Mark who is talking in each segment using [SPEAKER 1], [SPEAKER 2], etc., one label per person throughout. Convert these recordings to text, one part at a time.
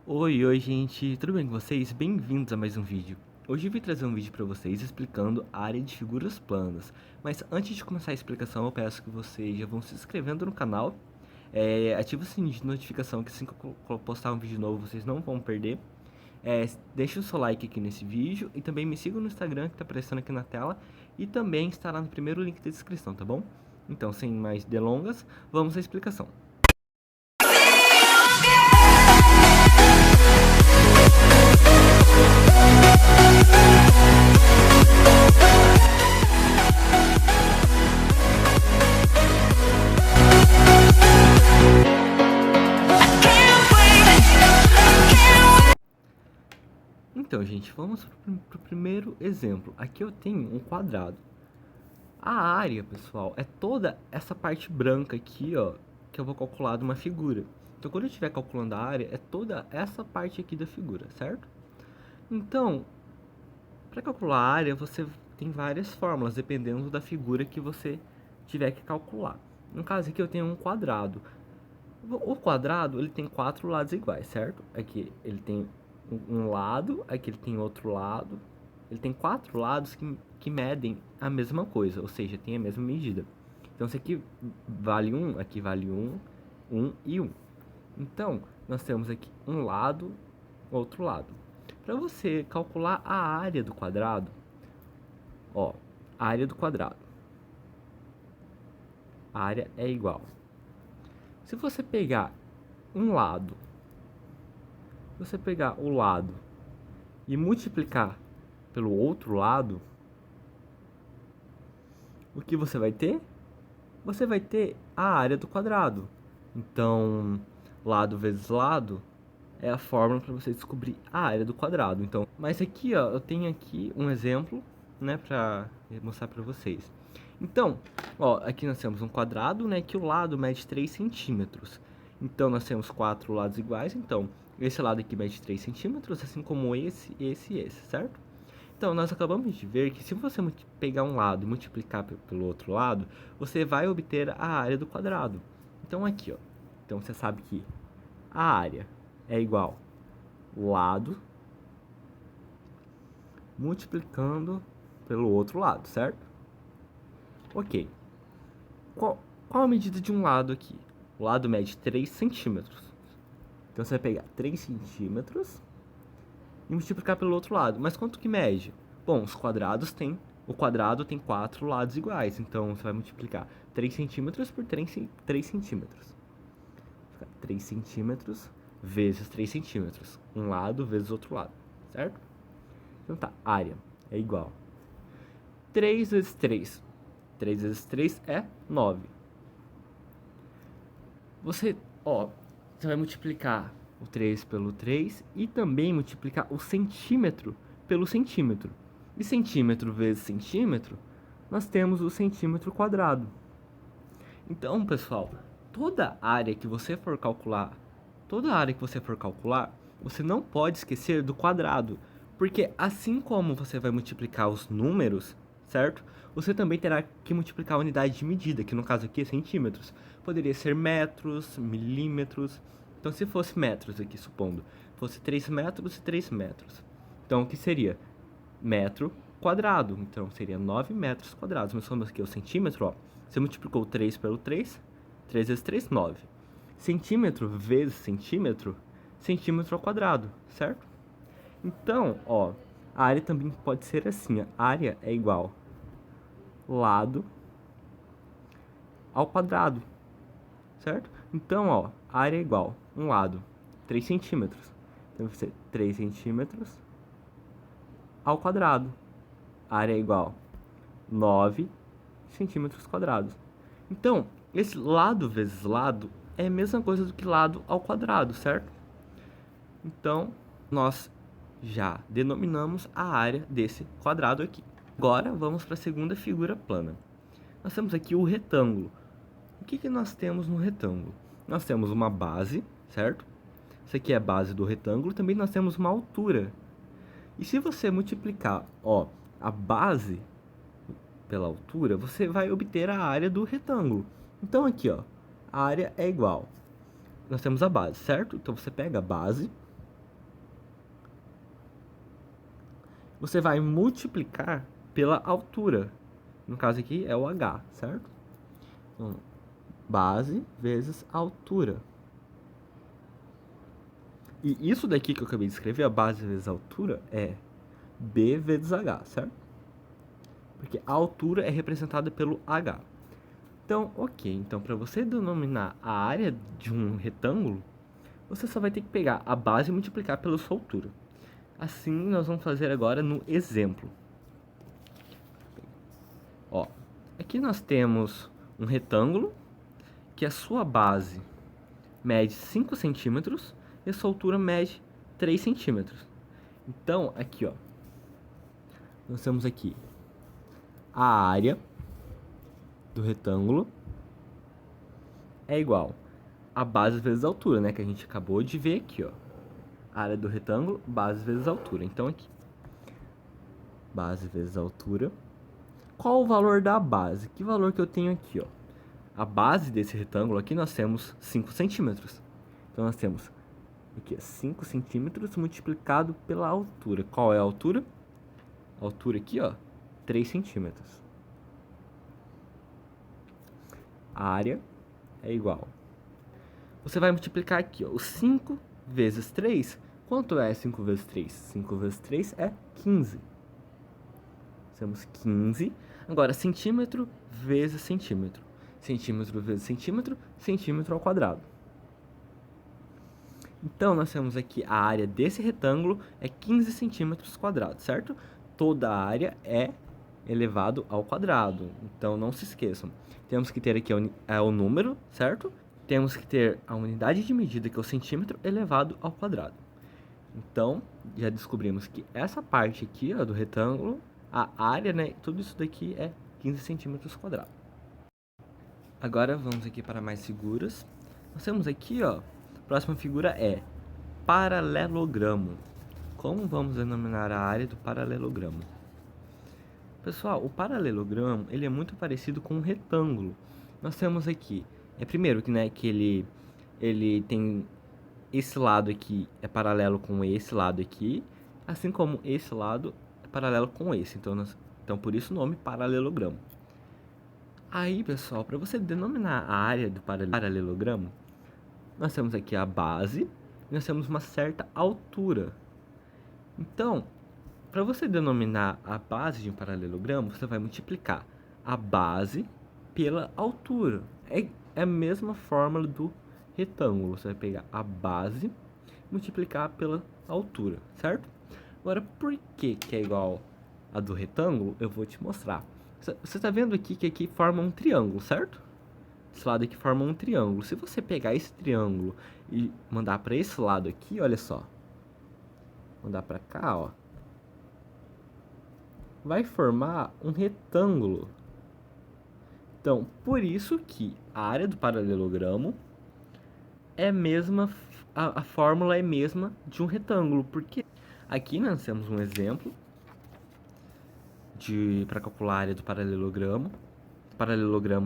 [SPEAKER 1] Oi, gente, tudo bem com vocês? Bem-vindos a mais um vídeo. Hoje eu vim trazer um vídeo para vocês explicando a área de figuras planas. Mas antes de começar a explicação, eu peço que vocês já vão se inscrevendo no canal. Ative o sininho de notificação, que assim que eu postar um vídeo novo, vocês não vão perder. Deixe o seu like aqui nesse vídeo e também me sigam no Instagram, que está aparecendo aqui na tela. E também estará no primeiro link da descrição, tá bom? Então, sem mais delongas, vamos à explicação. Então, gente, vamos para o primeiro exemplo. Aqui eu tenho um quadrado. A área, pessoal, é toda essa parte branca aqui, ó, que eu vou calcular de uma figura. Então, quando eu estiver calculando a área, é toda essa parte aqui da figura, certo? Então, para calcular a área, você tem várias fórmulas, dependendo da figura que você tiver que calcular. No caso aqui, eu tenho um quadrado. O quadrado, ele tem 4 lados iguais, certo? Aqui ele tem um lado, aqui ele tem outro lado. Ele tem 4 lados que medem a mesma coisa, ou seja, tem a mesma medida. Então, esse aqui vale 1, aqui vale 1, 1 e 1. Então, nós temos aqui um lado, outro lado. Para você calcular a área do quadrado, ó, a área do quadrado. A área é igual. Se você pegar um lado, você pegar o lado e multiplicar pelo outro lado, o que você vai ter? Você vai ter a área do quadrado. Então, lado vezes lado é a fórmula para você descobrir a área do quadrado. Então, mas aqui, ó, eu tenho aqui um exemplo, né, para mostrar para vocês. Então, ó, aqui nós temos um quadrado, né, que o lado mede 3 centímetros. Então, nós temos 4 lados iguais, então, esse lado aqui mede 3 centímetros, assim como esse, esse e esse, certo? Então, nós acabamos de ver que se você pegar um lado e multiplicar pelo outro lado, você vai obter a área do quadrado. Então, aqui, ó, então você sabe que a área é igual lado multiplicando pelo outro lado, certo? Ok. Qual a medida de um lado aqui? O lado mede 3 centímetros. Então, você vai pegar 3 centímetros e multiplicar pelo outro lado. Mas quanto que mede? Bom, os quadrados têm... O quadrado tem 4 lados iguais. Então, você vai multiplicar 3 centímetros por 3 centímetros. 3 centímetros vezes 3 centímetros. Um lado vezes outro lado, certo? Então tá, área é igual 3 vezes 3. 3 vezes 3 é 9. Você vai multiplicar o 3 pelo 3 e também multiplicar o centímetro pelo centímetro. E centímetro vezes centímetro, nós temos o centímetro quadrado. Então, pessoal, toda área que você for calcular, você não pode esquecer do quadrado, porque assim como você vai multiplicar os números, certo? Você também terá que multiplicar a unidade de medida, que no caso aqui é centímetros. Poderia ser metros, milímetros. Então, se fosse metros aqui, supondo, fosse 3 metros e 3 metros. Então, o que seria? Metro quadrado. Então, seria 9 metros quadrados. Nós somos aqui o centímetro, ó. Você multiplicou 3 pelo 3, 3 vezes 3, 9. Centímetro vezes centímetro, centímetro ao quadrado, certo? Então, ó, a área também pode ser assim, a área é igual lado ao quadrado, certo? Então, ó, a área é igual um lado, 3 centímetros. Então, vai ser 3 centímetros ao quadrado. A área é igual 9 centímetros quadrados. Então, esse lado vezes lado é a mesma coisa do que lado ao quadrado, certo? Então, nós já denominamos a área desse quadrado aqui. Agora, vamos para a segunda figura plana. Nós temos aqui o retângulo. O que nós temos no retângulo? Nós temos uma base, certo? Essa aqui é a base do retângulo. Também nós temos uma altura. E se você multiplicar, ó, a base pela altura, você vai obter a área do retângulo. Então, aqui, ó, a área é igual. Nós temos a base, certo? Então, você pega a base você vai multiplicar pela altura. No caso aqui é o h, certo? Então, base vezes altura. E isso daqui que eu acabei de escrever, a base vezes a altura, é b vezes h, certo? Porque a altura é representada pelo h. Então, ok. Então, para você denominar a área de um retângulo, você só vai ter que pegar a base e multiplicar pela sua altura. Assim, nós vamos fazer agora no exemplo. Ó, aqui nós temos um retângulo que a sua base mede 5 centímetros e a sua altura mede 3 centímetros. Então, aqui, ó, nós temos aqui a área do retângulo é igual a base vezes a altura, né? Que a gente acabou de ver aqui, ó. A área do retângulo, base vezes a altura. Então, aqui, base vezes a altura. Qual o valor da base? Que valor que eu tenho aqui, ó? A base desse retângulo aqui nós temos 5 centímetros. Então, nós temos aqui 5 centímetros multiplicado pela altura. Qual é a altura? A altura aqui, ó, 3 centímetros. A área é igual. Você vai multiplicar aqui, ó, o 5 vezes 3. Quanto é 5 vezes 3? 5 vezes 3 é 15. Temos 15. Agora, centímetro vezes centímetro. Centímetro vezes centímetro, centímetro ao quadrado. Então, nós temos aqui a área desse retângulo é 15 centímetros quadrados, certo? Toda a área é elevado ao quadrado. Então, não se esqueçam. Temos que ter aqui o número, certo? Temos que ter a unidade de medida, que é o centímetro, elevado ao quadrado. Então, já descobrimos que essa parte aqui, ó, do retângulo, a área, né, tudo isso daqui é 15 centímetros quadrados. Agora, vamos aqui para mais figuras. Nós temos aqui, ó, a próxima figura é paralelogramo. Como vamos denominar a área do paralelogramo? Pessoal, o paralelogramo, ele é muito parecido com um retângulo. Nós temos aqui, primeiro que, né, que ele tem esse lado aqui é paralelo com esse lado aqui, assim como esse lado é paralelo com esse. Então por isso o nome paralelogramo. Aí, pessoal, para você denominar a área do paralelogramo, nós temos aqui a base, e nós temos uma certa altura. Então, para você denominar a base de um paralelogramo, você vai multiplicar a base pela altura. É a mesma fórmula do retângulo. Você vai pegar a base e multiplicar pela altura, certo? Agora, por que é igual a do retângulo? Eu vou te mostrar. Você está vendo aqui que aqui forma um triângulo, certo? Esse lado aqui forma um triângulo. Se você pegar esse triângulo e mandar para esse lado aqui, olha só. Mandar para cá, ó. Vai formar um retângulo. Então, por isso que a área do paralelogramo é mesma, a fórmula é mesma de um retângulo, porque aqui nós temos um exemplo para calcular a área do paralelogramo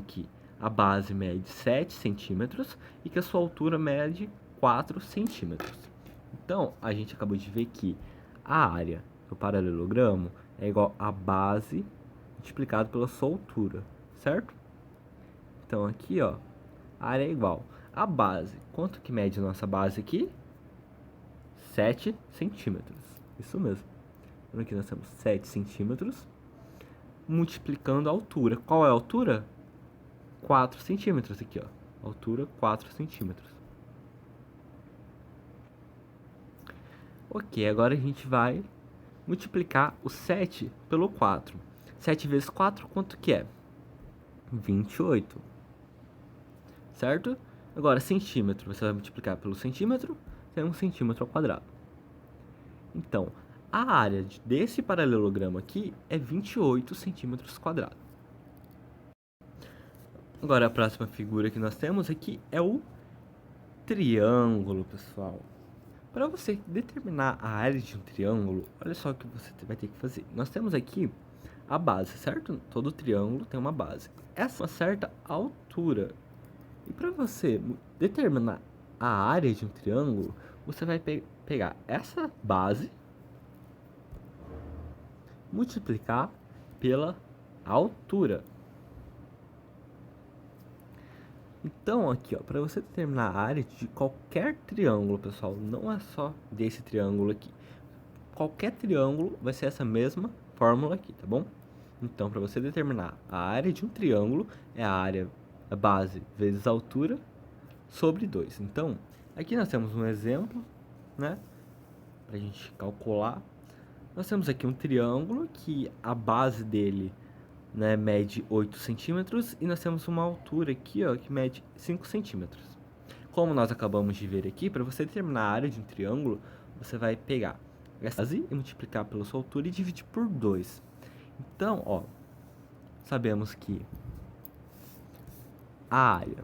[SPEAKER 1] que a base mede 7 centímetros e que a sua altura mede 4 centímetros. Então, a gente acabou de ver que a área do paralelogramo é igual a base multiplicado pela sua altura, certo? Então, aqui, ó, a área é igual a base. Quanto que mede a nossa base aqui? 7 centímetros. Isso mesmo. Então, aqui nós temos 7 centímetros multiplicando a altura. Qual é a altura? 4 centímetros aqui, ó. Altura 4 centímetros. Ok, agora a gente vai multiplicar o 7 pelo 4. 7 vezes 4, quanto que é? 28. Certo? Agora, centímetro, você vai multiplicar pelo centímetro, tem 1 centímetro ao quadrado. Então, a área desse paralelogramo aqui é 28 centímetros quadrados. Agora, a próxima figura que nós temos aqui é o triângulo, pessoal. Para você determinar a área de um triângulo, olha só o que você vai ter que fazer. Nós temos aqui a base, certo? Todo triângulo tem uma base. Essa é uma certa altura. E para você determinar a área de um triângulo, você vai pegar essa base multiplicar pela altura. Então, aqui, ó, para você determinar a área de qualquer triângulo, pessoal, não é só desse triângulo aqui. Qualquer triângulo vai ser essa mesma fórmula aqui, tá bom? Então, para você determinar a área de um triângulo, é a área a base vezes a altura sobre 2. Então, aqui nós temos um exemplo, né? Para a gente calcular. Nós temos aqui um triângulo que a base dele, né, mede 8 centímetros e nós temos uma altura aqui, ó, que mede 5 centímetros. Como nós acabamos de ver aqui, para você determinar a área de um triângulo, você vai pegar essa base e multiplicar pela sua altura e dividir por 2. Então, ó, sabemos que a área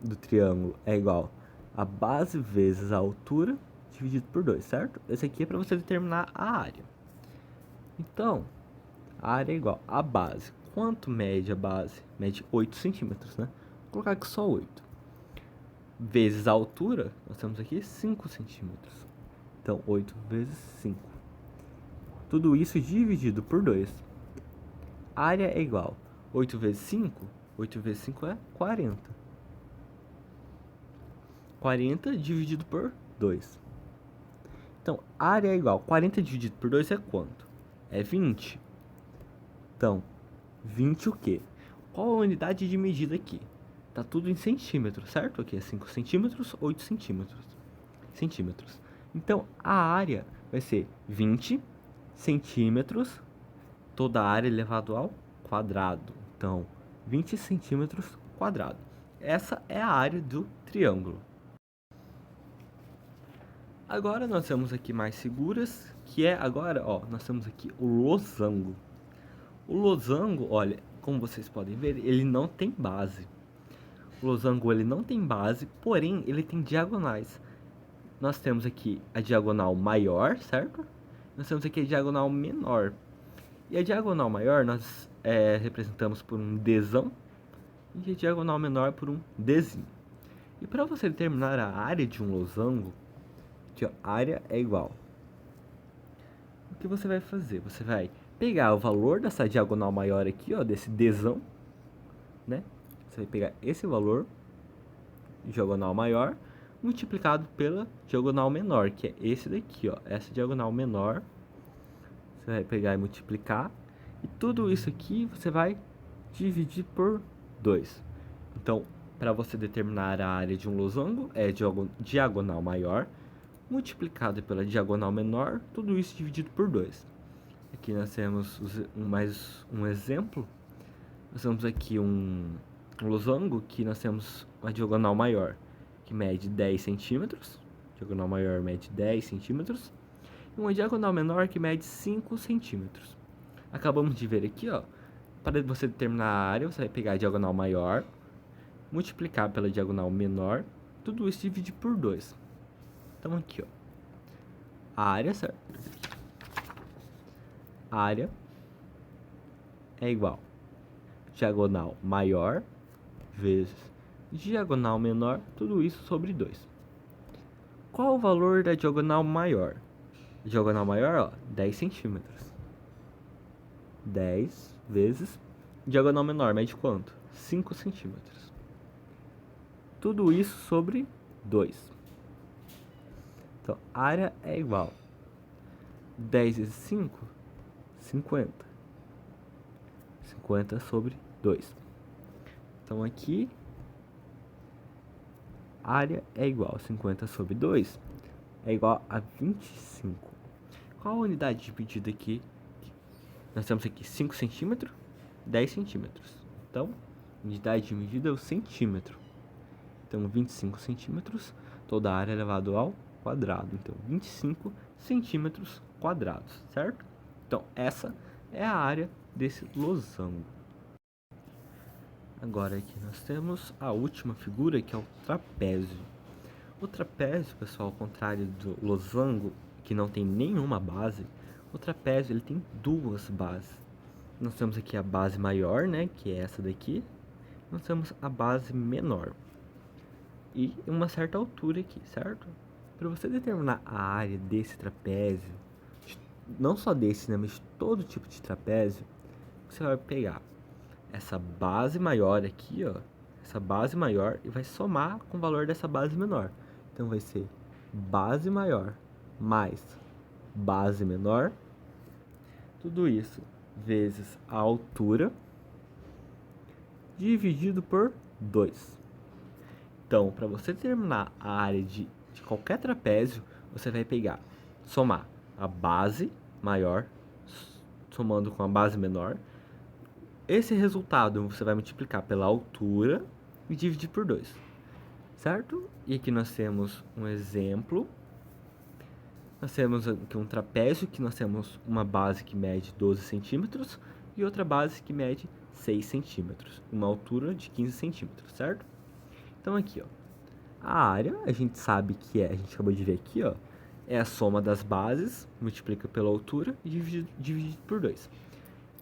[SPEAKER 1] do triângulo é igual a base vezes a altura dividido por 2, certo? Esse aqui é para você determinar a área. Então, a área é igual a base. Quanto mede a base? Mede 8 centímetros, né? Vou colocar aqui só 8. Vezes a altura, nós temos aqui 5 centímetros. Então, 8 vezes 5. Tudo isso dividido por 2. A área é igual a 8 vezes 5. 8 vezes 5 é 40. 40 dividido por 2. Então, a área é igual a 40 dividido por 2 é quanto? É 20. Então, 20 o quê? Qual a unidade de medida aqui? Tá tudo em centímetros, certo? Aqui é 5 centímetros, 8 centímetros. Então, a área vai ser 20 centímetros, toda a área elevado ao quadrado. Então, 20 centímetros quadrado. Essa é a área do triângulo. Agora nós temos aqui mais figuras, que é agora, ó, nós temos aqui o losango. O losango, olha, como vocês podem ver, ele não tem base. O losango ele não tem base, porém ele tem diagonais. Nós temos aqui a diagonal maior, certo? Nós temos aqui a diagonal menor. E a diagonal maior nós representamos por um Dzão e a diagonal menor por um Dzinho. E para você determinar a área de um losango, aqui, ó, área é igual. O que você vai fazer? Você vai pegar o valor dessa diagonal maior aqui, ó, desse Dzão, né? Você vai pegar esse valor, diagonal maior, multiplicado pela diagonal menor, que é esse daqui, ó, essa diagonal menor. Você vai pegar e multiplicar, e tudo isso aqui você vai dividir por 2. Então, para você determinar a área de um losango, é diagonal maior, multiplicado pela diagonal menor, tudo isso dividido por 2. Aqui nós temos mais um exemplo. Nós temos aqui um losango que nós temos uma diagonal maior, que mede 10 centímetros. Diagonal maior mede 10 centímetros. E uma diagonal menor que mede 5 centímetros. Acabamos de ver aqui, ó. Para você determinar a área, você vai pegar a diagonal maior, multiplicar pela diagonal menor, tudo isso dividir por 2. Então aqui, ó. A área, certo? A área é igual diagonal maior vezes diagonal menor, tudo isso sobre 2. Qual o valor da diagonal maior? Diagonal maior, ó, 10 centímetros. 10 vezes diagonal menor, mede quanto? 5 centímetros. Tudo isso sobre 2. Então, área é igual 10 vezes 5, 50. 50 sobre 2. Então, aqui, área é igual a 50 sobre 2, é igual a 25. Qual a unidade de medida aqui? Nós temos aqui 5 centímetros, 10 centímetros. Então, unidade de medida é o centímetro. Então, 25 centímetros, toda a área elevado ao quadrado. Então, 25 centímetros quadrados, certo? Então, essa é a área desse losango. Agora aqui nós temos a última figura, que é o trapézio. O trapézio, pessoal, ao contrário do losango, que não tem nenhuma base, o trapézio ele tem duas bases. Nós temos aqui a base maior, né, que é essa daqui. Nós temos a base menor. E uma certa altura aqui, certo? Para você determinar a área desse trapézio, de não só desse, né, mas de todo tipo de trapézio, você vai pegar essa base maior aqui, ó, essa base maior, e vai somar com o valor dessa base menor. Então vai ser base maior mais base menor, tudo isso vezes a altura, dividido por 2. Então, para você determinar a área de qualquer trapézio, você vai pegar, somar a base maior, somando com a base menor. Esse resultado você vai multiplicar pela altura e dividir por 2, certo? E aqui nós temos um exemplo. Nós temos aqui um trapézio que nós temos uma base que mede 12 centímetros e outra base que mede 6 centímetros, uma altura de 15 centímetros, certo? Então aqui, ó, a área, a gente sabe que a gente acabou de ver aqui, ó, é a soma das bases, multiplica pela altura e divide por 2.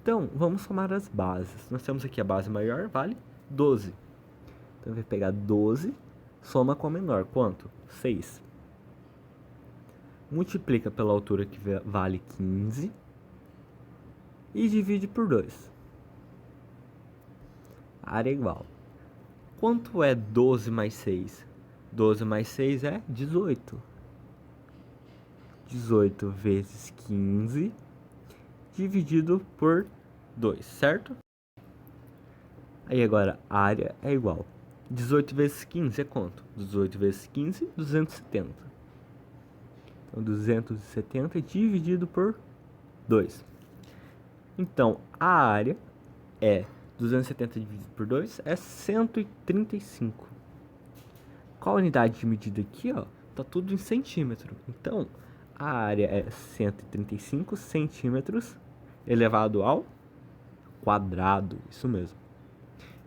[SPEAKER 1] Então, vamos somar as bases. Nós temos aqui a base maior, vale 12. Então, vai pegar 12, soma com a menor, quanto? 6. Multiplica pela altura que vale 15 e divide por 2. A área é igual. Quanto é 12 mais 6? 12 mais 6 é 18. 18 vezes 15 dividido por 2, certo? Aí agora a área é igual. 18 vezes 15 é quanto? 18 vezes 15, 270. Então, 270 dividido por 2. Então, a área é 270 dividido por 2 é 135. Qual a unidade de medida aqui, ó? Tá tudo em centímetro. Então, a área é 135 centímetros elevado ao quadrado. Isso mesmo.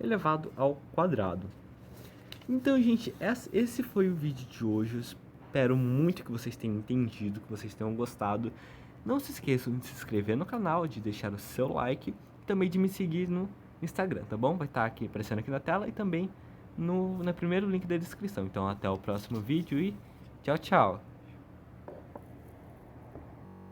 [SPEAKER 1] Elevado ao quadrado. Então, gente, esse foi o vídeo de hoje. Eu espero muito que vocês tenham entendido, que vocês tenham gostado. Não se esqueçam de se inscrever no canal, de deixar o seu like e também de me seguir no Instagram, tá bom? Vai estar aqui aparecendo aqui na tela e também no primeiro link da descrição. Então, até o próximo vídeo e tchau, tchau!